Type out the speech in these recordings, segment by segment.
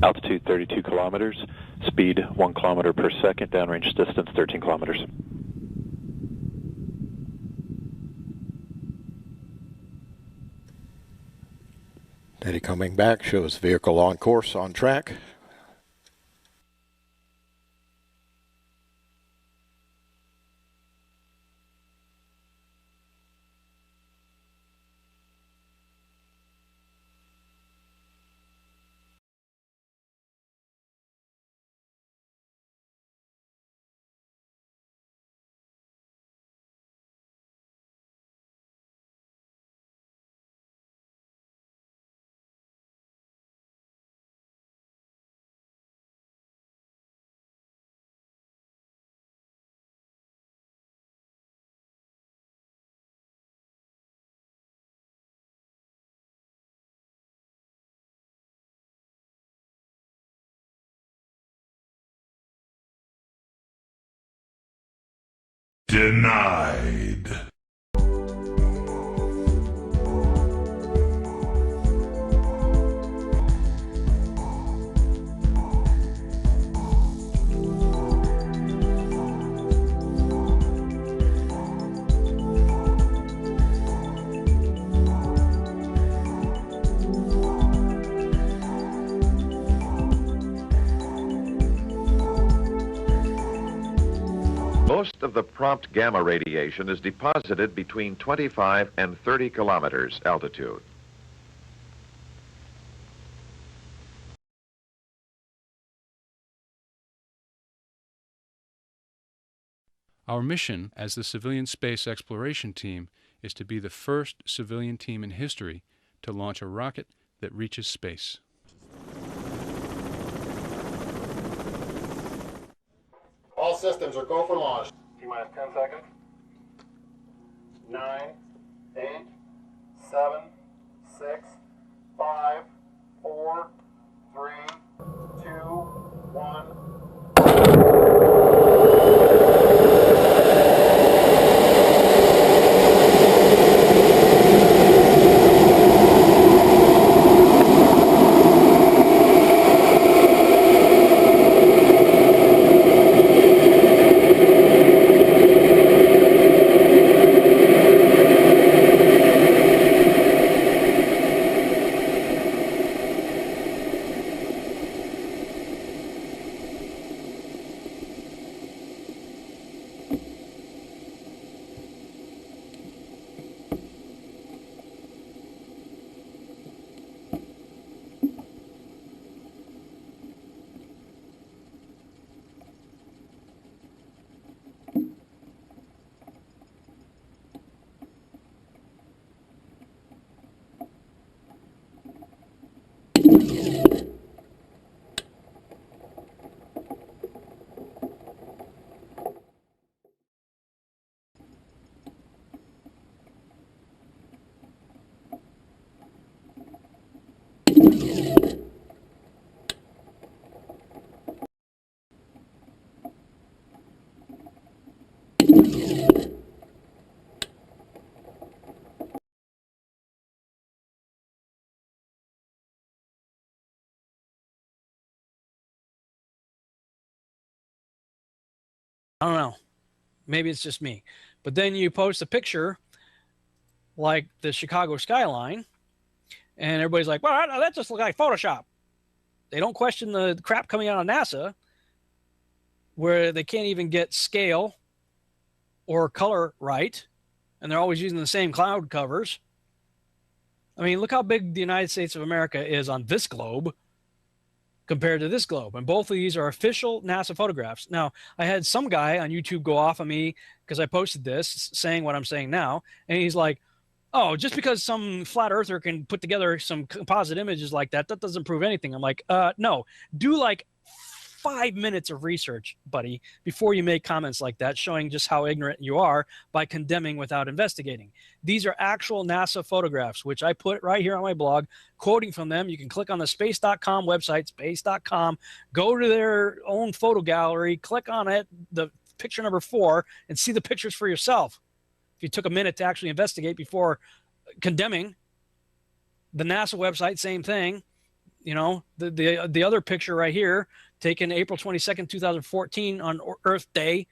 Altitude 32 kilometers, speed 1 kilometer per second, downrange distance 13 kilometers. Data coming back shows vehicle on course, on track. Denied. Most of the prompt gamma radiation is deposited between 25 and 30 kilometers altitude. Our mission as the Civilian Space Exploration Team is to be the first civilian team in history to launch a rocket that reaches space. All systems are go for launch. T-minus 10 seconds. 9, 8, 7, 6, 5, 4, 3, 2, 1. I don't know. Maybe it's just me. But then you post a picture like the Chicago skyline, and everybody's like, well, that just looks like Photoshop. They don't question the crap coming out of NASA where they can't even get scale or color right, and they're always using the same cloud covers. I mean, look how big the United States of America is on this globe compared to this globe. And both of these are official NASA photographs. Now, I had some guy on YouTube go off on me because I posted this saying what I'm saying now. And he's like, oh, just because some flat earther can put together some composite images like that, that doesn't prove anything. I'm like, no, do like 5 minutes of research, buddy, before you make comments like that, showing just how ignorant you are by condemning without investigating. These are actual NASA photographs, which I put right here on my blog, quoting from them. You can click on the space.com website, space.com, go to their own photo gallery, click on it, the picture number 4, and see the pictures for yourself. If you took a minute to actually investigate before condemning. The NASA website, same thing. You know, the other picture right here, taken April 22nd, 2014 on Earth Day.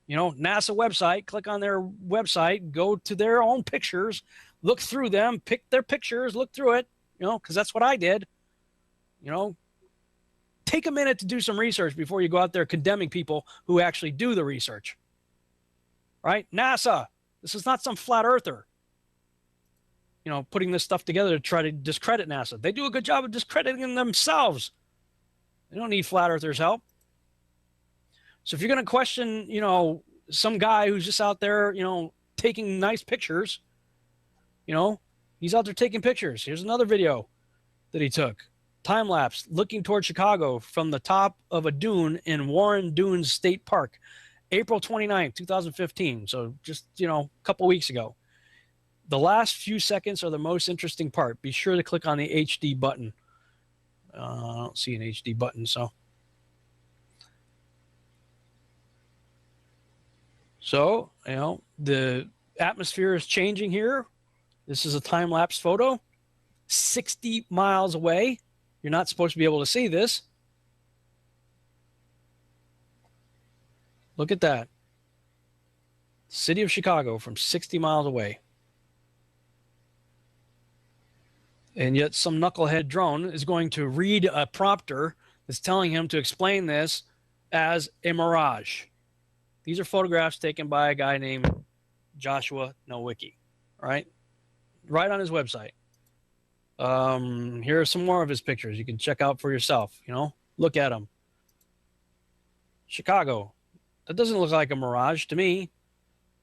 You know, NASA website, click on their website, go to their own pictures, look through them, pick their pictures, look through it, you know, because that's what I did. You know, take a minute to do some research before you go out there condemning people who actually do the research. Right? NASA, this is not some flat earther, you know, putting this stuff together to try to discredit NASA. They do a good job of discrediting themselves. They don't need flat earthers' help. So if you're going to question, you know, some guy who's just out there, you know, taking nice pictures, you know, he's out there taking pictures. Here's another video that he took. Time lapse looking toward Chicago from the top of a dune in Warren Dunes State Park, April 29th, 2015. So just, you know, a couple weeks ago. The last few seconds are the most interesting part. Be sure to click on the HD button. I don't see an HD button, so. So, you know, the atmosphere is changing here. This is a time-lapse photo. 60 miles away. You're not supposed to be able to see this. Look at that. City of Chicago from 60 miles away. And yet some knucklehead drone is going to read a prompter that's telling him to explain this as a mirage. These are photographs taken by a guy named Joshua Nowicki, right on his website. Here are some more of his pictures. You can check out for yourself, you know, look at them. Chicago. That doesn't look like a mirage to me.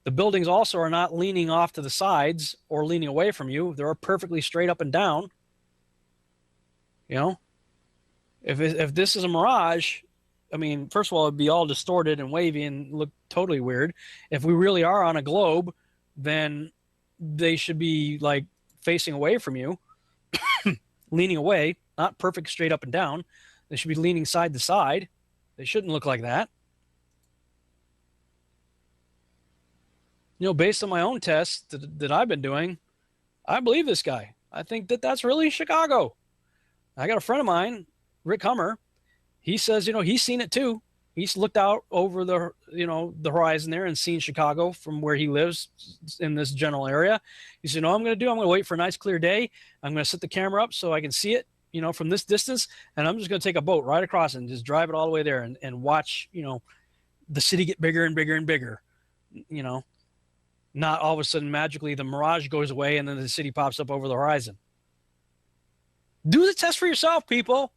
The buildings also are not leaning off to the sides or leaning away from you. They're perfectly straight up and down. You know, if this is a mirage, I mean, first of all, it'd be all distorted and wavy and look totally weird. If we really are on a globe, then they should be like facing away from you, leaning away, not perfect straight up and down. They should be leaning side to side. They shouldn't look like that. You know, based on my own tests that I've been doing, I believe this guy. I think that that's really Chicago. I got a friend of mine, Rick Hummer. He says, you know, he's seen it too. He's looked out over the, you know, the horizon there and seen Chicago from where he lives in this general area. He said, you know what I'm going to do? I'm going to wait for a nice clear day. I'm going to set the camera up so I can see it, you know, from this distance. And I'm just going to take a boat right across and just drive it all the way there and watch, you know, the city get bigger and bigger and bigger, you know. Not all of a sudden magically the mirage goes away and then the city pops up over the horizon. Do the test for yourself, people.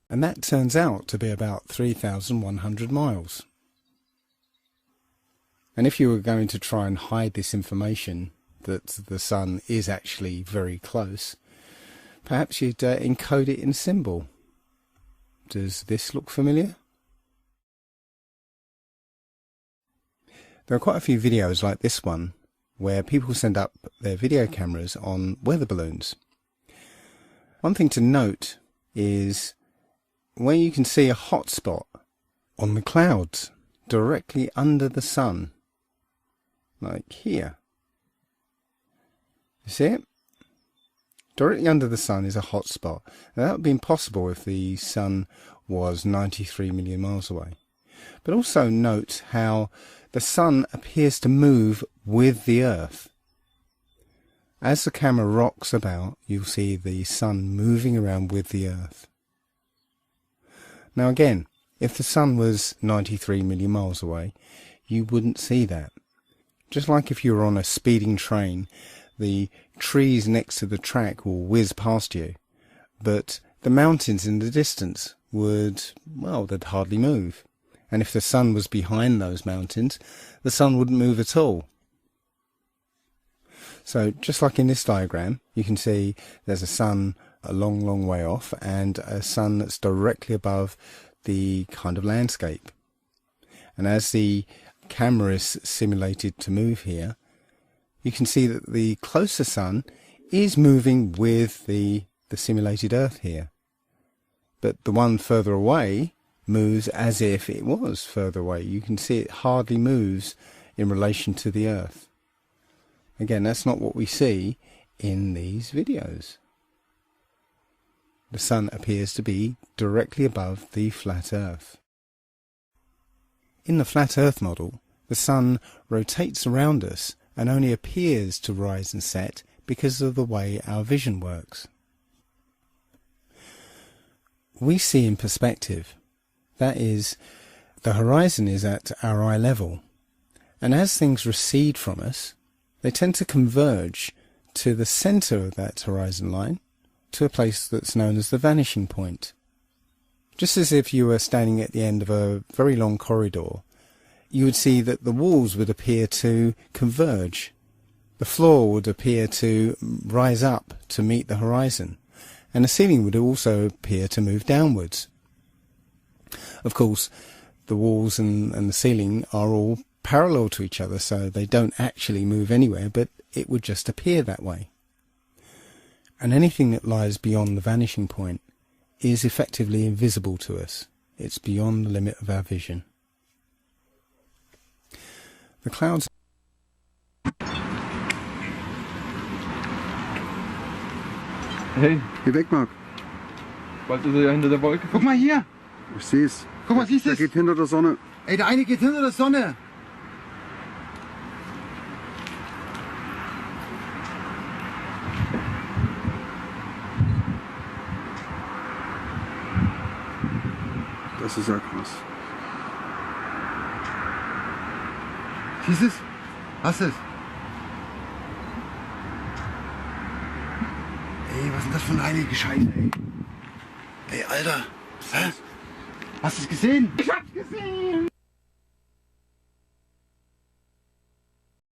And that turns out to be about 3,100 miles. And if you were going to try and hide this information that the sun is actually very close, perhaps you'd encode it in symbol. Does this look familiar? There are quite a few videos like this one where people send up their video cameras on weather balloons. One thing to note is where you can see a hot spot on the clouds directly under the sun, like here. You see it? Directly under the sun is a hot spot. Now, that would be impossible if the sun was 93 million miles away. But also note how the sun appears to move with the Earth. As the camera rocks about, you'll see the sun moving around with the Earth. Now again, if the sun was 93 million miles away, you wouldn't see that. Just like if you were on a speeding train, the trees next to the track will whiz past you, but the mountains in the distance would, well, they'd hardly move. And if the sun was behind those mountains, the sun wouldn't move at all. So just like in this diagram, you can see there's a sun a long, long way off and a sun that's directly above the kind of landscape. And as the camera is simulated to move here, you can see that the closer sun is moving with the simulated Earth here. But the one further away moves as if it was further away. You can see it hardly moves in relation to the Earth. Again, that's not what we see in these videos. the Sun appears to be directly above the flat Earth. In the flat Earth model, the Sun rotates around us and only appears to rise and set because of the way our vision works. We see in perspective. That is, the horizon is at our eye level, and as things recede from us, they tend to converge to the centre of that horizon line, to a place that's known as the vanishing point. Just as if you were standing at the end of a very long corridor, you would see that the walls would appear to converge. The floor would appear to rise up to meet the horizon, and the ceiling would also appear to move downwards. Of course, the walls and the ceiling are all parallel to each other, so they don't actually move anywhere, but it would just appear that way. And anything that lies beyond the vanishing point is effectively invisible to us. It's beyond the limit of our vision. The clouds... Hey, Geh weg, Marc. bald ist er ja hinter der Wolke. Guck mal hier. Ich seh's. Guck mal, siehst du? Der geht hinter der Sonne. Ey, der eine geht hinter der Sonne. Das ist ja krass. Siehst du es? Hast du es? Ey, was ist denn das für eine heilige Scheiße, ey? Ey, Alter. Hä? Hast du es gesehen? Ich hab's gesehen!